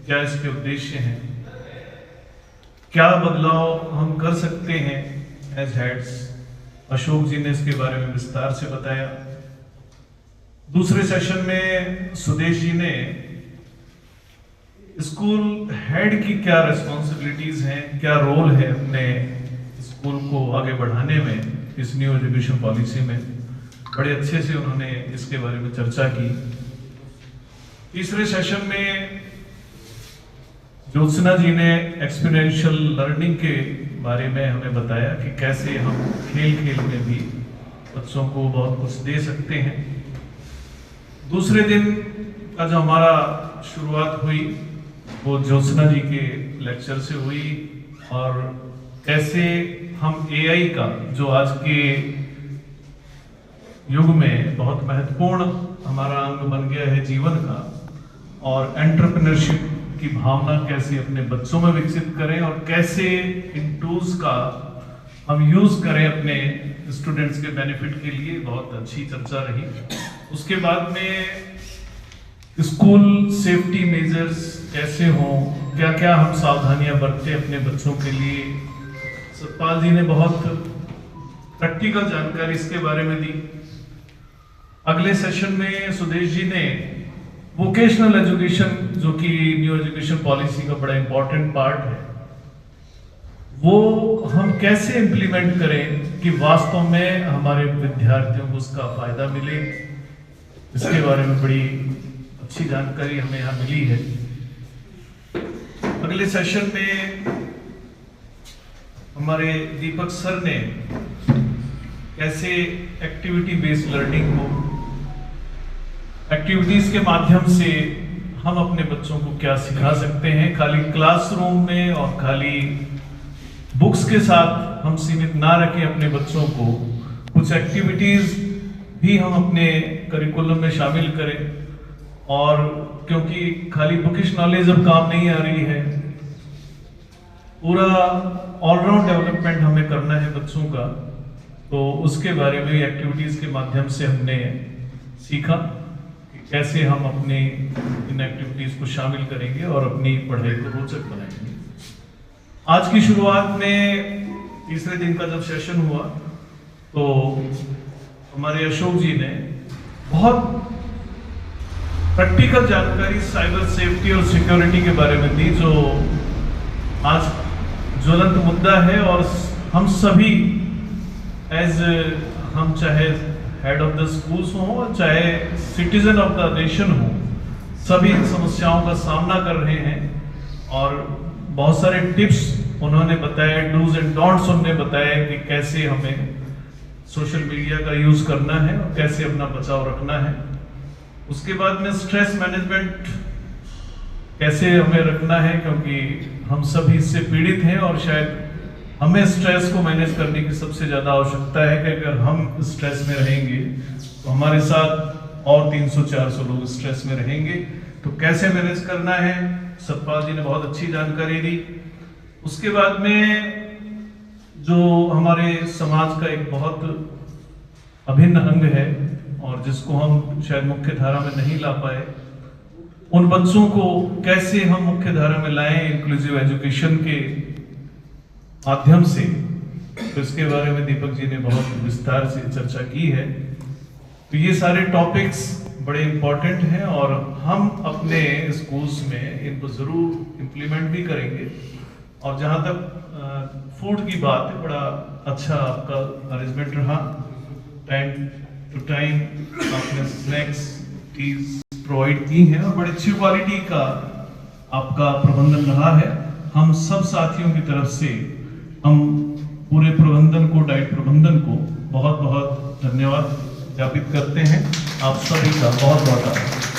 क्या इसके उद्देश्य हैं, क्या बदलाव हम कर सकते हैं एज हेड्स। अशोक जी ने इसके बारे में विस्तार से बताया। दूसरे सेशन में सुदेश जी ने स्कूल हेड की क्या रिस्पॉन्सिबिलिटीज हैं, क्या रोल है अपने स्कूल को आगे बढ़ाने में इस न्यू एजुकेशन पॉलिसी में, बड़े अच्छे से उन्होंने इसके बारे में चर्चा की। तीसरे सेशन में ज्योत्सना जी ने एक्सपीरियंशियल लर्निंग के बारे में हमें बताया कि कैसे हम खेल खेल में भी बच्चों को बहुत कुछ दे सकते हैं। दूसरे दिन का जो हमारा शुरुआत हुई वो ज्योत्सना जी के लेक्चर से हुई और कैसे हम एआई का, जो आज के युग में बहुत महत्वपूर्ण हमारा अंग बन गया है जीवन का, और एंटरप्रेन्योरशिप की भावना कैसे अपने बच्चों में विकसित करें और कैसे इन टूल्स का हम यूज करें अपने स्टूडेंट्स के बेनिफिट के लिए, बहुत अच्छी चर्चा रही। उसके बाद में स्कूल सेफ्टी मेजर्स कैसे हों, क्या क्या हम सावधानियां बरतें अपने बच्चों के लिए। सतपाल जी ने बहुत प्रैक्टिकल जानकारी इसके बारे में दी। अगले सेशन में सुदेश जी ने वोकेशनल एजुकेशन, जो कि न्यू एजुकेशन पॉलिसी का बड़ा इंपॉर्टेंट पार्ट है, वो हम कैसे इंप्लीमेंट करें कि वास्तव में हमारे विद्यार्थियों को उसका फायदा मिले, इसके बारे में बड़ी अच्छी जानकारी हमें यहाँ मिली है। अगले सेशन में हमारे दीपक सर ने कैसे एक्टिविटी बेस्ड लर्निंग को, एक्टिविटीज के माध्यम से हम अपने बच्चों को क्या सिखा सकते हैं, खाली क्लासरूम में और खाली बुक्स के साथ हम सीमित ना रखें अपने बच्चों को, कुछ एक्टिविटीज भी हम अपने करिकुलम में शामिल करें। और क्योंकि खाली बुकिश नॉलेज अब काम नहीं आ रही है, पूरा ऑलराउंड डेवलपमेंट हमें करना है बच्चों का, तो उसके बारे में एक्टिविटीज के माध्यम से हमने सीखा कि कैसे हम अपने इन एक्टिविटीज को शामिल करेंगे और अपनी पढ़ाई को रोचक बनाएंगे। आज की शुरुआत में तीसरे दिन का जब सेशन हुआ तो हमारे अशोक जी ने बहुत प्रैक्टिकल जानकारी साइबर सेफ्टी और सिक्योरिटी के बारे में दी, जो आज ज्वलंत मुद्दा है और हम सभी एज, हम चाहे हेड ऑफ द स्कूल्स हो चाहे सिटीजन ऑफ द नेशन हो, सभी इन समस्याओं का सामना कर रहे हैं। और बहुत सारे टिप्स उन्होंने बताए, डूज एंड डोंट्स उन्होंने बताया कि कैसे हमें सोशल मीडिया का यूज करना है और कैसे अपना बचाव रखना है। उसके बाद में स्ट्रेस मैनेजमेंट कैसे हमें रखना है, क्योंकि हम सभी इससे पीड़ित हैं और शायद हमें स्ट्रेस को मैनेज करने की सबसे ज्यादा आवश्यकता है कि अगर हम स्ट्रेस में रहेंगे तो हमारे साथ और 300-400 लोग स्ट्रेस में रहेंगे, तो कैसे मैनेज करना है, सतपाल जी ने बहुत अच्छी जानकारी दी। उसके बाद में जो हमारे समाज का एक बहुत अभिन्न अंग है और जिसको हम शायद मुख्य धारा में नहीं ला पाए, उन बच्चों को कैसे हम मुख्य धारा में लाएं इंक्लूसिव एजुकेशन के माध्यम से, तो इसके बारे में दीपक जी ने बहुत विस्तार से चर्चा की है। तो ये सारे टॉपिक्स बड़े इंपॉर्टेंट हैं और हम अपने स्कूल्स में इनको जरूर इम्प्लीमेंट भी करेंगे। और जहाँ तक फूड की बात है, बड़ा अच्छा आपका अरेंजमेंट रहा, टाइम टू टाइम आपने स्नैक्स टीज प्रोवाइड की हैं और बड़ी अच्छी क्वालिटी का आपका प्रबंधन रहा है। हम सब साथियों की तरफ से हम पूरे प्रबंधन को, डाइट प्रबंधन को बहुत बहुत धन्यवाद ज्ञापित करते हैं। आप सभी का बहुत बहुत आभार।